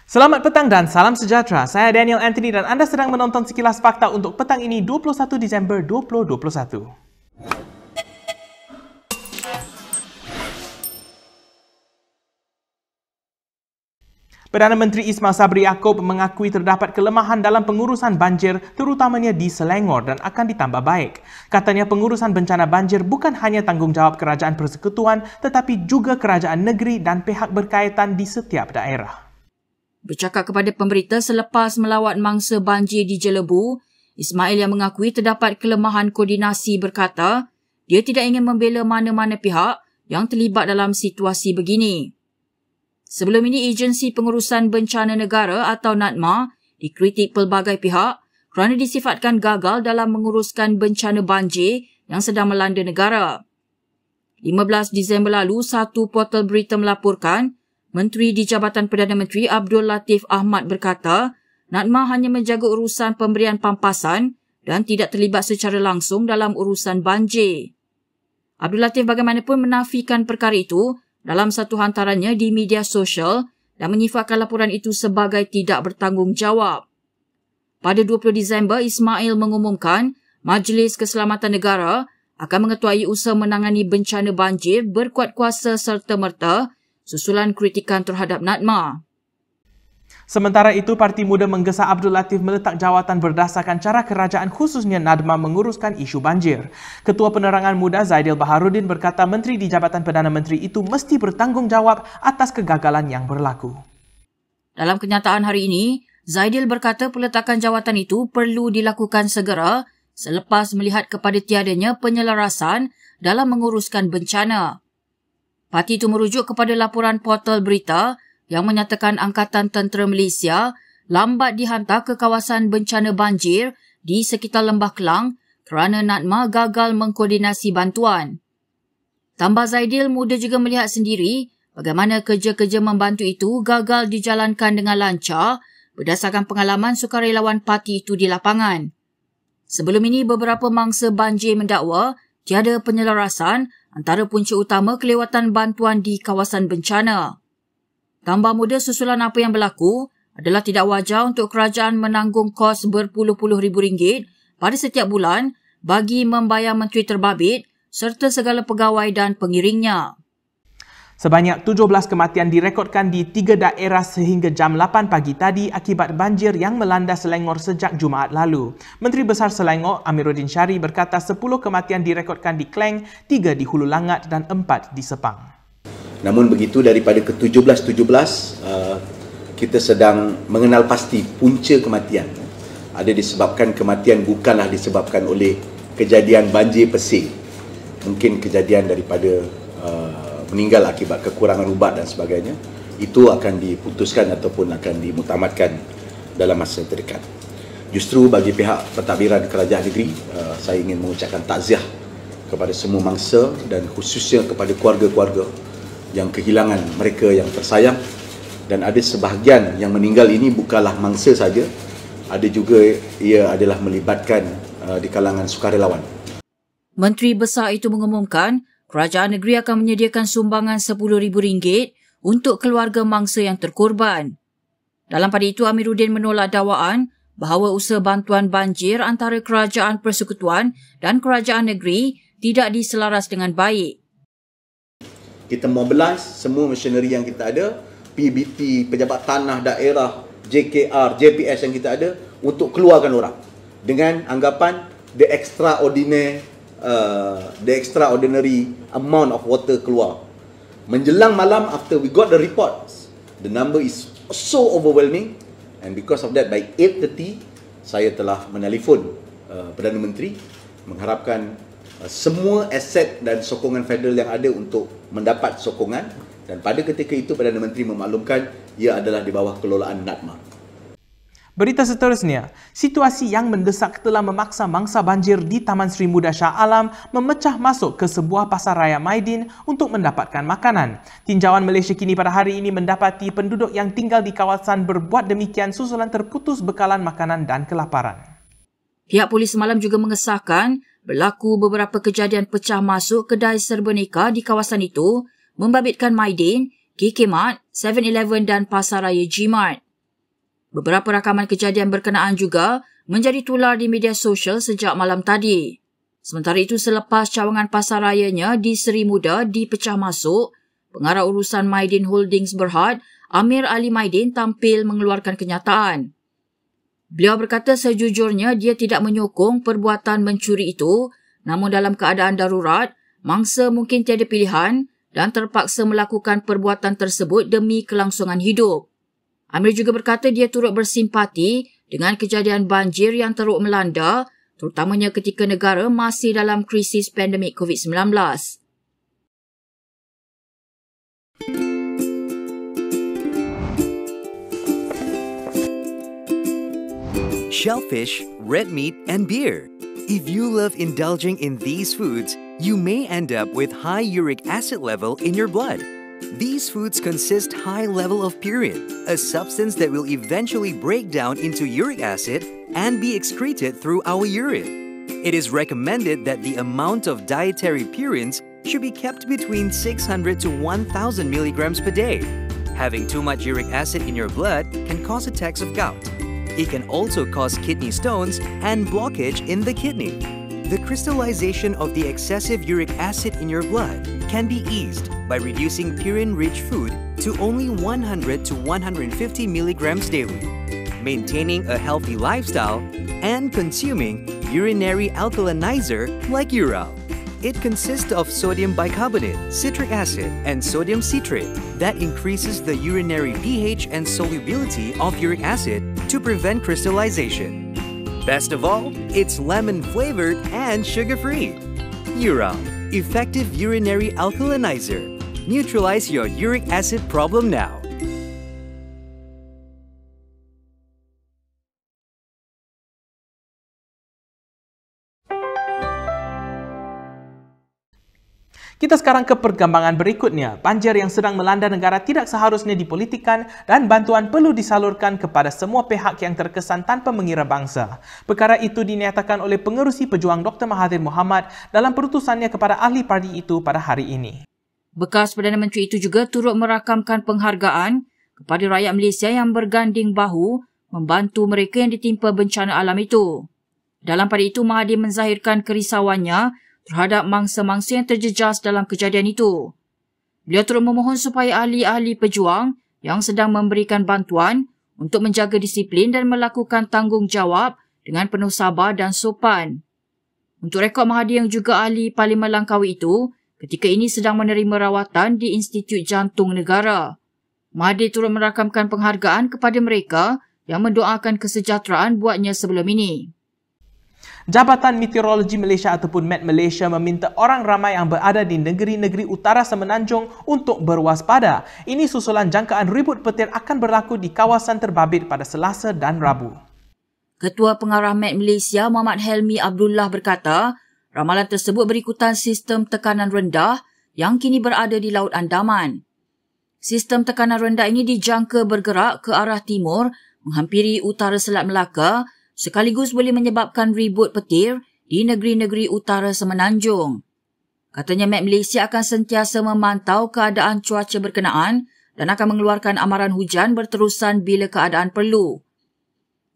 Selamat petang dan salam sejahtera. Saya Daniel Anthony dan anda sedang menonton Sekilas Fakta untuk petang ini 21 Disember 2021. Perdana Menteri Ismail Sabri Yaakob mengakui terdapat kelemahan dalam pengurusan banjir terutamanya di Selangor dan akan ditambah baik. Katanya pengurusan bencana banjir bukan hanya tanggungjawab Kerajaan Persekutuan tetapi juga kerajaan negeri dan pihak berkaitan di setiap daerah. Bercakap kepada pemberita selepas melawat mangsa banjir di Jelebu, Ismail yang mengakui terdapat kelemahan koordinasi berkata, dia tidak ingin membela mana-mana pihak yang terlibat dalam situasi begini. Sebelum ini, Agensi Pengurusan Bencana Negara atau NADMA dikritik pelbagai pihak kerana disifatkan gagal dalam menguruskan bencana banjir yang sedang melanda negara. 15 Disember lalu, satu portal berita melaporkan Menteri di Jabatan Perdana Menteri Abdul Latif Ahmad berkata, NADMA hanya menjaga urusan pemberian pampasan dan tidak terlibat secara langsung dalam urusan banjir. Abdul Latif bagaimanapun menafikan perkara itu dalam satu hantarannya di media sosial dan menyifatkan laporan itu sebagai tidak bertanggungjawab. Pada 20 Disember, Ismail mengumumkan Majlis Keselamatan Negara akan mengetuai usaha menangani bencana banjir berkuat kuasa serta-merta susulan kritikan terhadap NADMA. Sementara itu, Parti Muda menggesa Abdul Latif meletak jawatan berdasarkan cara kerajaan khususnya NADMA menguruskan isu banjir. Ketua Penerangan Muda Zaidil Baharudin berkata Menteri di Jabatan Perdana Menteri itu mesti bertanggungjawab atas kegagalan yang berlaku. Dalam kenyataan hari ini, Zaidil berkata peletakan jawatan itu perlu dilakukan segera selepas melihat kepada tiadanya penyelarasan dalam menguruskan bencana. Parti itu merujuk kepada laporan portal berita yang menyatakan Angkatan Tentera Malaysia lambat dihantar ke kawasan bencana banjir di sekitar Lembah Kelang kerana NADMA gagal mengkoordinasi bantuan. Tambah Zaidil, Muda juga melihat sendiri bagaimana kerja-kerja membantu itu gagal dijalankan dengan lancar berdasarkan pengalaman sukarelawan parti itu di lapangan. Sebelum ini, beberapa mangsa banjir mendakwa tiada penyelarasan antara punca utama kelewatan bantuan di kawasan bencana. Tambah Muda, susulan apa yang berlaku adalah tidak wajar untuk kerajaan menanggung kos berpuluh-puluh ribu ringgit pada setiap bulan bagi membayar menteri terbabit serta segala pegawai dan pengiringnya. Sebanyak 17 kematian direkodkan di 3 daerah sehingga jam 8 pagi tadi akibat banjir yang melanda Selangor sejak Jumaat lalu. Menteri Besar Selangor Amiruddin Syari berkata 10 kematian direkodkan di Klang, 3 di Hulu Langat dan 4 di Sepang. Namun begitu, daripada ke-17 kita sedang mengenal pasti punca kematian. Ada disebabkan kematian bukanlah disebabkan oleh kejadian banjir pesing. Mungkin kejadian daripada meninggal akibat kekurangan ubat dan sebagainya. Itu akan diputuskan ataupun akan dimutamatkan dalam masa terdekat. Justru bagi pihak pentadbiran kerajaan negeri, saya ingin mengucapkan takziah kepada semua mangsa dan khususnya kepada keluarga-keluarga yang kehilangan mereka yang tersayang, dan ada sebahagian yang meninggal ini bukanlah mangsa saja, ada juga ia adalah melibatkan di kalangan sukarelawan. Menteri Besar itu mengumumkan kerajaan negeri akan menyediakan sumbangan RM10,000 untuk keluarga mangsa yang terkorban. Dalam pada itu, Amiruddin menolak dakwaan bahawa usaha bantuan banjir antara Kerajaan Persekutuan dan Kerajaan Negeri tidak diselaras dengan baik. Kita mobilize semua machinery yang kita ada, PBT, Pejabat Tanah Daerah, JKR, JPS yang kita ada untuk keluarkan orang dengan anggapan the extraordinary amount of water keluar. Menjelang malam, after we got the reports, the number is so overwhelming, and because of that, by 8:30 saya telah menelefon Perdana Menteri mengharapkan semua aset dan sokongan federal yang ada untuk mendapat sokongan, dan pada ketika itu Perdana Menteri memaklumkan ia adalah di bawah kelolaan NADMA. Berita seterusnya, situasi yang mendesak telah memaksa mangsa banjir di Taman Sri Muda Shah Alam memecah masuk ke sebuah pasar raya Maidin untuk mendapatkan makanan. Tinjauan Malaysia kini pada hari ini mendapati penduduk yang tinggal di kawasan berbuat demikian susulan terputus bekalan makanan dan kelaparan. Pihak polis semalam juga mengesahkan berlaku beberapa kejadian pecah masuk kedai serba neka di kawasan itu membabitkan Maidin, KK Mart, 7-Eleven dan Pasar Raya G-Mart. Beberapa rakaman kejadian berkenaan juga menjadi tular di media sosial sejak malam tadi. Sementara itu, selepas cawangan pasarayanya di Seri Muda dipecah masuk, pengarah urusan Maidin Holdings Berhad, Amir Ali Maidin tampil mengeluarkan kenyataan. Beliau berkata sejujurnya dia tidak menyokong perbuatan mencuri itu, namun dalam keadaan darurat, mangsa mungkin tiada pilihan dan terpaksa melakukan perbuatan tersebut demi kelangsungan hidup. Amir juga berkata dia turut bersimpati dengan kejadian banjir yang teruk melanda, terutamanya ketika negara masih dalam krisis pandemik COVID-19. Shellfish, red meat, and beer. If you love indulging in these foods, you may end up with high uric acid level in your blood. These foods consist high level of purine, a substance that will eventually break down into uric acid and be excreted through our urine. It is recommended that the amount of dietary purines should be kept between 600 to 1,000 milligrams per day. Having too much uric acid in your blood can cause attacks of gout. It can also cause kidney stones and blockage in the kidney. The crystallization of the excessive uric acid in your blood can be eased by reducing purine-rich food to only 100 to 150 milligrams daily, maintaining a healthy lifestyle, and consuming urinary alkalinizer like Ural. It consists of sodium bicarbonate, citric acid, and sodium citrate that increases the urinary pH and solubility of uric acid to prevent crystallization. Best of all, it's lemon-flavored and sugar-free. Ural, effective urinary alkalinizer. Neutralize your uric acid problem now. Kita sekarang ke perkembangan berikutnya. Banjir yang sedang melanda negara tidak seharusnya dipolitikkan dan bantuan perlu disalurkan kepada semua pihak yang terkesan tanpa mengira bangsa. Perkara itu dinyatakan oleh pengerusi pejuang Dr. Mahathir Mohamad dalam perutusannya kepada ahli parti itu pada hari ini. Bekas Perdana Menteri itu juga turut merakamkan penghargaan kepada rakyat Malaysia yang berganding bahu membantu mereka yang ditimpa bencana alam itu. Dalam pada itu, Mahathir menzahirkan kerisauannya terhadap mangsa-mangsa yang terjejas dalam kejadian itu. Beliau turut memohon supaya ahli-ahli pejuang yang sedang memberikan bantuan untuk menjaga disiplin dan melakukan tanggungjawab dengan penuh sabar dan sopan. Untuk rekod, Mahathir yang juga ahli Parlimen Langkawi itu ketika ini sedang menerima rawatan di Institut Jantung Negara. Mahathir turut merakamkan penghargaan kepada mereka yang mendoakan kesejahteraan buatnya sebelum ini. Jabatan Meteorologi Malaysia ataupun Met Malaysia meminta orang ramai yang berada di negeri-negeri utara semenanjung untuk berwaspada. Ini susulan jangkaan ribut petir akan berlaku di kawasan terbabit pada Selasa dan Rabu. Ketua Pengarah Met Malaysia Muhammad Helmi Abdullah berkata, ramalan tersebut berikutan sistem tekanan rendah yang kini berada di Laut Andaman. Sistem tekanan rendah ini dijangka bergerak ke arah timur, menghampiri utara Selat Melaka, sekaligus boleh menyebabkan ribut petir di negeri-negeri utara semenanjung. Katanya Met Malaysia akan sentiasa memantau keadaan cuaca berkenaan dan akan mengeluarkan amaran hujan berterusan bila keadaan perlu.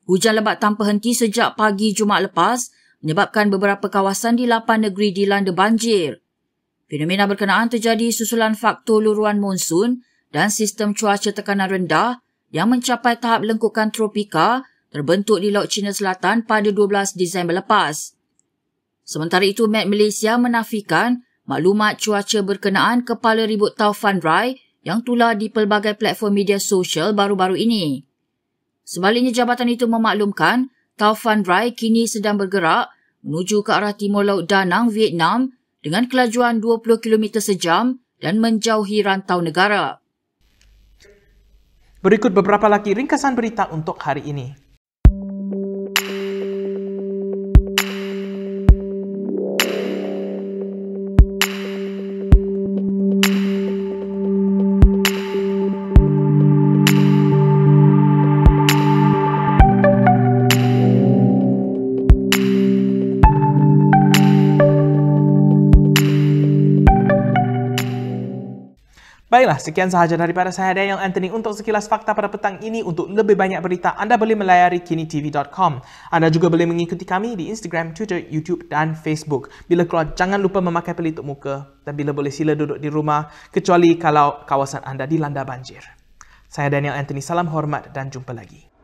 Hujan lebat tanpa henti sejak pagi Jumaat lepas menyebabkan beberapa kawasan di 8 negeri dilanda banjir. Fenomena berkenaan terjadi susulan faktor luruan monsun dan sistem cuaca tekanan rendah yang mencapai tahap lengkukan tropika terbentuk di Laut Cina Selatan pada 12 Disember lepas. Sementara itu, Met Malaysia menafikan maklumat cuaca berkenaan kepala ribut Taufan Rai yang tular di pelbagai platform media sosial baru-baru ini. Sebaliknya, jabatan itu memaklumkan Taufan Rai kini sedang bergerak menuju ke arah timur Laut Danang, Vietnam dengan kelajuan 20 km sejam dan menjauhi rantau negara. Berikut beberapa lagi ringkasan berita untuk hari ini. Baiklah, sekian sahaja daripada saya Daniel Anthony untuk sekilas fakta pada petang ini. Untuk lebih banyak berita, anda boleh melayari kinitv.com. Anda juga boleh mengikuti kami di Instagram, Twitter, YouTube dan Facebook. Bila keluar, jangan lupa memakai pelitup muka. Dan bila boleh, sila duduk di rumah, kecuali kalau kawasan anda dilanda banjir. Saya Daniel Anthony, salam hormat dan jumpa lagi.